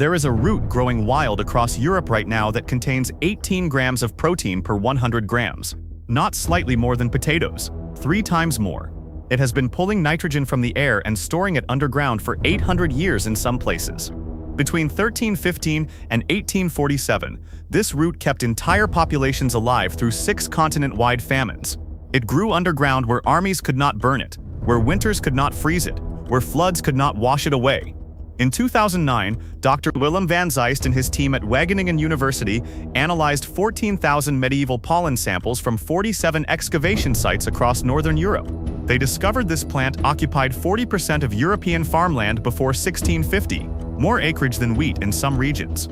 There is a root growing wild across Europe right now that contains 18 grams of protein per 100 grams. Not slightly more than potatoes, 3 times more. It has been pulling nitrogen from the air and storing it underground for 800 years in some places. Between 1315 and 1847, this root kept entire populations alive through 6 continent-wide famines. It grew underground where armies could not burn it, where winters could not freeze it, where floods could not wash it away. In 2009, Dr. Willem van Zeist and his team at Wageningen University analyzed 14,000 medieval pollen samples from 47 excavation sites across northern Europe. They discovered this plant occupied 40% of European farmland before 1650, more acreage than wheat in some regions.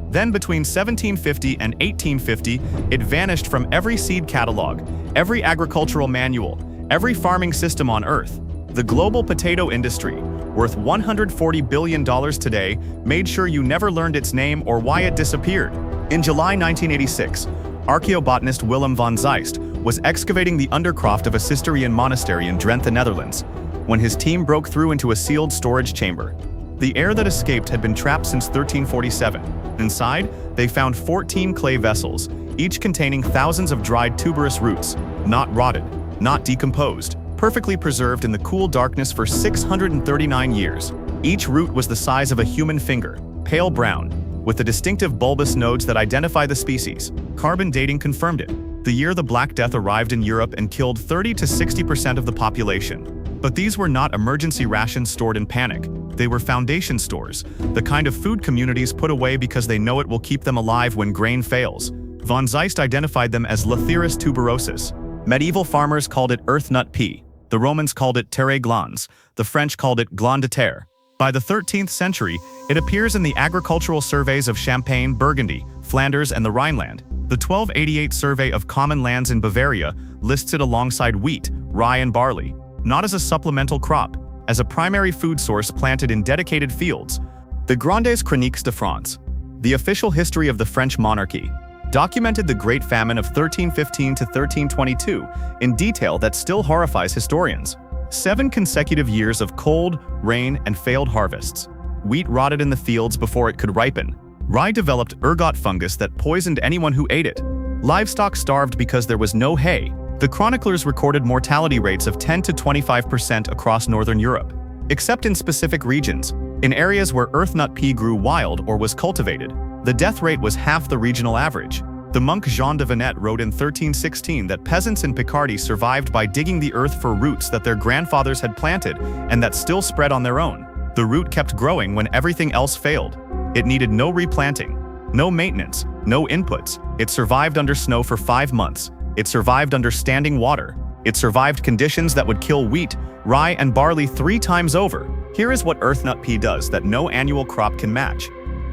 Then between 1750 and 1850, it vanished from every seed catalog, every agricultural manual, every farming system on Earth. The global potato industry, worth $140 billion today, made sure you never learned its name or why it disappeared. In July 1986, archaeobotanist Willem van Zeist was excavating the undercroft of a Cistercian monastery in Drenthe, Netherlands, when his team broke through into a sealed storage chamber. The air that escaped had been trapped since 1347. Inside, they found 14 clay vessels, each containing thousands of dried tuberous roots, not rotted, not decomposed, perfectly preserved in the cool darkness for 639 years. Each root was the size of a human finger, pale brown, with the distinctive bulbous nodes that identify the species. Carbon dating confirmed it. The year the Black Death arrived in Europe and killed 30 to 60% of the population. But these were not emergency rations stored in panic. They were foundation stores, the kind of food communities put away because they know it will keep them alive when grain fails. Van Zeist identified them as Lathyrus tuberosus. Medieval farmers called it earthnut pea. The Romans called it terre glans. The French called it gland de terre. By the 13th century, it appears in the agricultural surveys of Champagne, Burgundy, Flanders, and the Rhineland. The 1288 survey of common lands in Bavaria lists it alongside wheat, rye, and barley, not as a supplemental crop, as a primary food source planted in dedicated fields. The Grandes Chroniques de France, the official history of the French monarchy, documented the Great Famine of 1315 to 1322 in detail that still horrifies historians. 7 consecutive years of cold, rain, and failed harvests. Wheat rotted in the fields before it could ripen. Rye developed ergot fungus that poisoned anyone who ate it. Livestock starved because there was no hay. The chroniclers recorded mortality rates of 10 to 25% across northern Europe, except in specific regions. In areas where earthnut pea grew wild or was cultivated, the death rate was half the regional average. The monk Jean de Venette wrote in 1316 that peasants in Picardy survived by digging the earth for roots that their grandfathers had planted and that still spread on their own. The root kept growing when everything else failed. It needed no replanting, no maintenance, no inputs. It survived under snow for 5 months. It survived under standing water. It survived conditions that would kill wheat, rye, and barley 3 times over. Here is what earthnut pea does that no annual crop can match.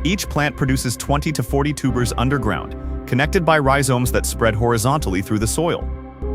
Each plant produces 20 to 40 tubers underground, connected by rhizomes that spread horizontally through the soil.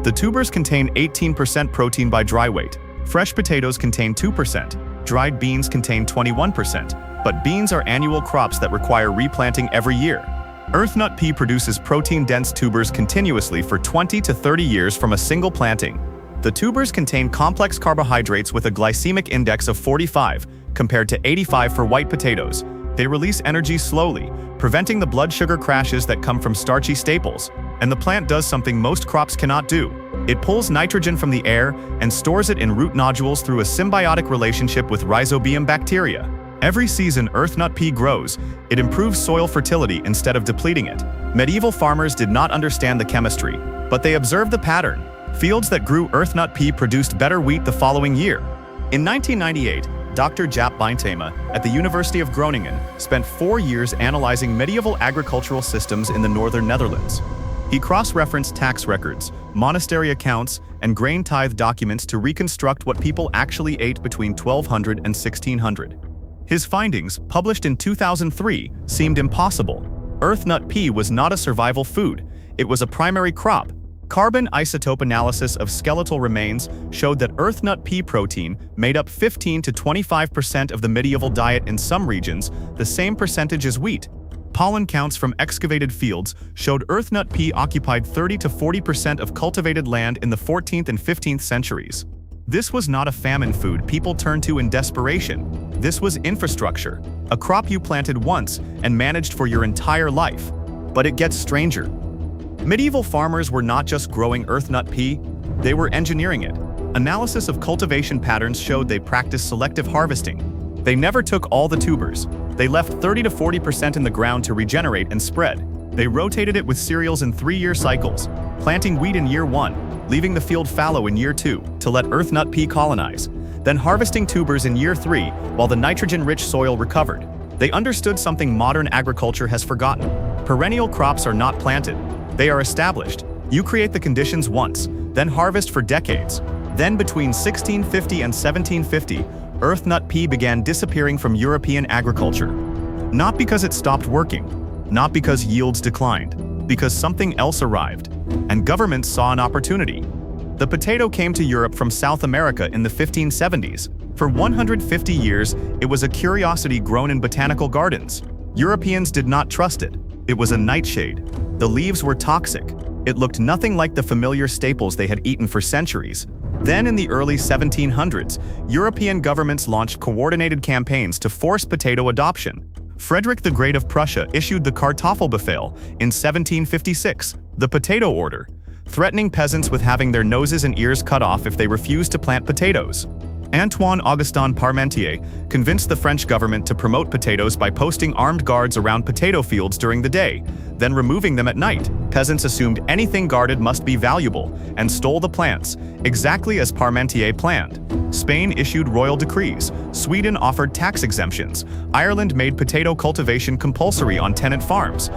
The tubers contain 18% protein by dry weight. Fresh potatoes contain 2%. Dried beans contain 21%. But beans are annual crops that require replanting every year. Earthnut pea produces protein-dense tubers continuously for 20 to 30 years from a single planting. The tubers contain complex carbohydrates with a glycemic index of 45, compared to 85 for white potatoes. They release energy slowly, preventing the blood sugar crashes that come from starchy staples. And the plant does something most crops cannot do. It pulls nitrogen from the air and stores it in root nodules through a symbiotic relationship with rhizobium bacteria. Every season earthnut pea grows, it improves soil fertility instead of depleting it. Medieval farmers did not understand the chemistry, but they observed the pattern. Fields that grew earthnut pea produced better wheat the following year. In 1998, Dr. Jaap Bijntema at the University of Groningen spent 4 years analyzing medieval agricultural systems in the northern Netherlands. He cross-referenced tax records, monastery accounts, and grain tithe documents to reconstruct what people actually ate between 1200 and 1600. His findings, published in 2003, seemed impossible. Earthnut pea was not a survival food, it was a primary crop. Carbon isotope analysis of skeletal remains showed that earthnut pea protein made up 15 to 25% of the medieval diet in some regions, the same percentage as wheat. Pollen counts from excavated fields showed earthnut pea occupied 30 to 40% of cultivated land in the 14th and 15th centuries. This was not a famine food people turned to in desperation. This was infrastructure, a crop you planted once and managed for your entire life. But it gets stranger. Medieval farmers were not just growing earthnut pea, they were engineering it. Analysis of cultivation patterns showed they practiced selective harvesting. They never took all the tubers. They left 30 to 40% in the ground to regenerate and spread. They rotated it with cereals in 3-year cycles, planting wheat in year 1, leaving the field fallow in year 2 to let earthnut pea colonize, then harvesting tubers in year 3 while the nitrogen-rich soil recovered. They understood something modern agriculture has forgotten. Perennial crops are not planted. They are established. You create the conditions once, then harvest for decades. Then between 1650 and 1750, earthnut pea began disappearing from European agriculture. Not because it stopped working, not because yields declined, because something else arrived, and governments saw an opportunity. The potato came to Europe from South America in the 1570s. For 150 years, it was a curiosity grown in botanical gardens. Europeans did not trust it. It was a nightshade. The leaves were toxic. It looked nothing like the familiar staples they had eaten for centuries. Then in the early 1700s, European governments launched coordinated campaigns to force potato adoption. Frederick the Great of Prussia issued the Kartoffelbefehl in 1756, the potato order, threatening peasants with having their noses and ears cut off if they refused to plant potatoes. Antoine-Augustin Parmentier convinced the French government to promote potatoes by posting armed guards around potato fields during the day, then removing them at night. Peasants assumed anything guarded must be valuable and stole the plants, exactly as Parmentier planned. Spain issued royal decrees. Sweden offered tax exemptions. Ireland made potato cultivation compulsory on tenant farms.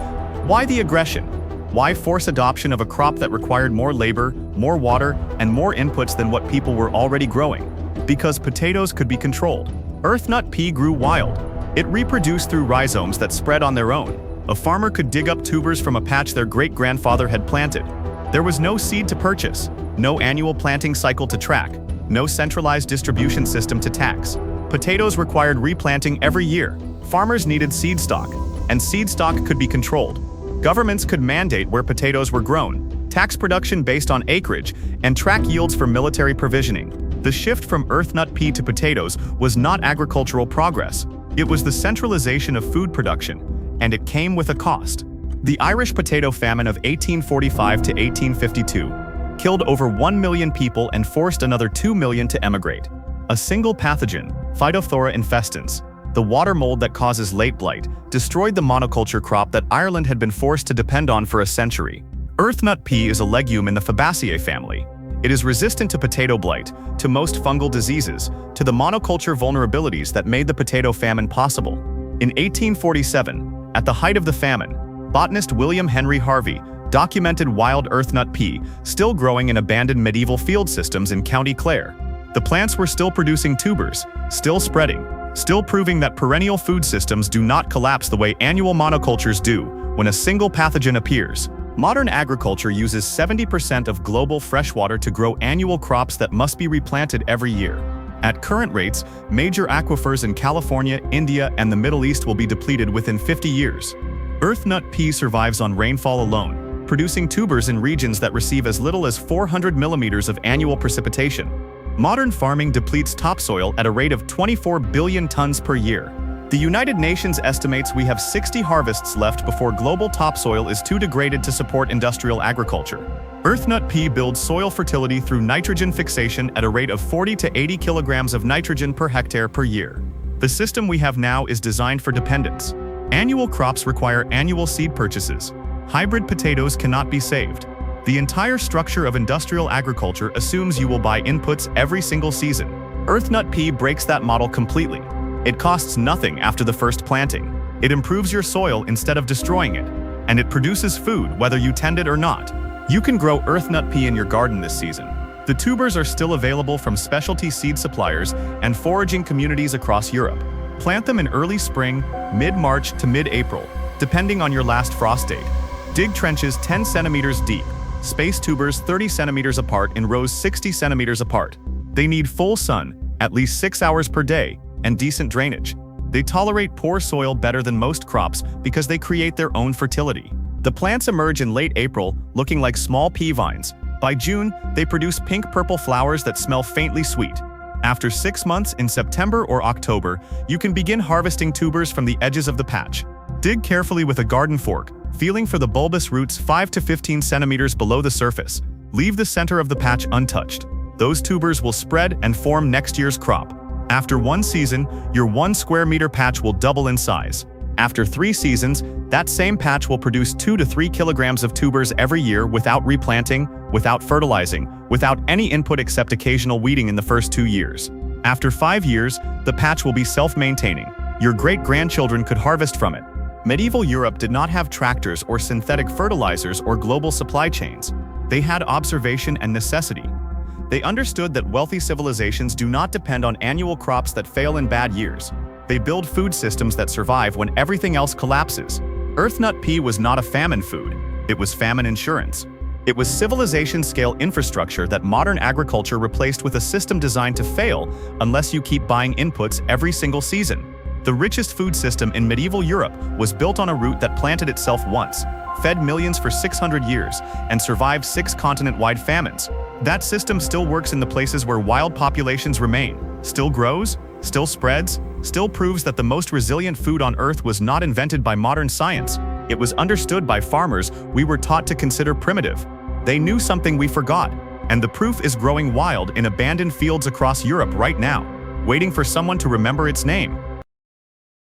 Why the aggression? Why force adoption of a crop that required more labor, more water, and more inputs than what people were already growing? Because potatoes could be controlled. Earthnut pea grew wild. It reproduced through rhizomes that spread on their own. A farmer could dig up tubers from a patch their great-grandfather had planted. There was no seed to purchase, no annual planting cycle to track, no centralized distribution system to tax. Potatoes required replanting every year. Farmers needed seed stock, and seed stock could be controlled. Governments could mandate where potatoes were grown, tax production based on acreage, and track yields for military provisioning. The shift from earthnut pea to potatoes was not agricultural progress. It was the centralization of food production, and it came with a cost. The Irish potato famine of 1845 to 1852 killed over 1 million people and forced another 2 million to emigrate. A single pathogen, Phytophthora infestans, the water mold that causes late blight, destroyed the monoculture crop that Ireland had been forced to depend on for a century. Earthnut pea is a legume in the Fabaceae family. It is resistant to potato blight, to most fungal diseases, to the monoculture vulnerabilities that made the potato famine possible. In 1847, at the height of the famine, botanist William Henry Harvey documented wild earthnut pea still growing in abandoned medieval field systems in County Clare. The plants were still producing tubers, still spreading, still proving that perennial food systems do not collapse the way annual monocultures do when a single pathogen appears. Modern agriculture uses 70% of global freshwater to grow annual crops that must be replanted every year. At current rates, major aquifers in California, India, and the Middle East will be depleted within 50 years. Earthnut pea survives on rainfall alone, producing tubers in regions that receive as little as 400 millimeters of annual precipitation. Modern farming depletes topsoil at a rate of 24 billion tons per year. The United Nations estimates we have 60 harvests left before global topsoil is too degraded to support industrial agriculture. Earthnut pea builds soil fertility through nitrogen fixation at a rate of 40 to 80 kilograms of nitrogen per hectare per year. The system we have now is designed for dependence. Annual crops require annual seed purchases. Hybrid potatoes cannot be saved. The entire structure of industrial agriculture assumes you will buy inputs every single season. Earthnut pea breaks that model completely. It costs nothing after the first planting. It improves your soil instead of destroying it. And it produces food whether you tend it or not. You can grow earthnut pea in your garden this season. The tubers are still available from specialty seed suppliers and foraging communities across Europe. Plant them in early spring, mid-March to mid-April, depending on your last frost date. Dig trenches 10 centimeters deep. Space tubers 30 centimeters apart in rows 60 centimeters apart. They need full sun, at least 6 hours per day, and decent drainage. They tolerate poor soil better than most crops because they create their own fertility. The plants emerge in late April, looking like small pea vines. By June, they produce pink-purple flowers that smell faintly sweet. After 6 months, in September or October, you can begin harvesting tubers from the edges of the patch. Dig carefully with a garden fork, feeling for the bulbous roots 5 to 15 centimeters below the surface. Leave the center of the patch untouched. Those tubers will spread and form next year's crop. After 1 season, your 1 square meter patch will double in size. After 3 seasons, that same patch will produce 2 to 3 kilograms of tubers every year without replanting, without fertilizing, without any input except occasional weeding in the first 2 years. After 5 years, the patch will be self-maintaining. Your great-grandchildren could harvest from it. Medieval Europe did not have tractors or synthetic fertilizers or global supply chains. They had observation and necessity. They understood that wealthy civilizations do not depend on annual crops that fail in bad years. They build food systems that survive when everything else collapses. Earthnut pea was not a famine food. It was famine insurance. It was civilization-scale infrastructure that modern agriculture replaced with a system designed to fail unless you keep buying inputs every single season. The richest food system in medieval Europe was built on a root that planted itself once, fed millions for 600 years, and survived 6 continent-wide famines. That system still works in the places where wild populations remain, still grows, still spreads, still proves that the most resilient food on Earth was not invented by modern science. It was understood by farmers we were taught to consider primitive. They knew something we forgot, and the proof is growing wild in abandoned fields across Europe right now, waiting for someone to remember its name.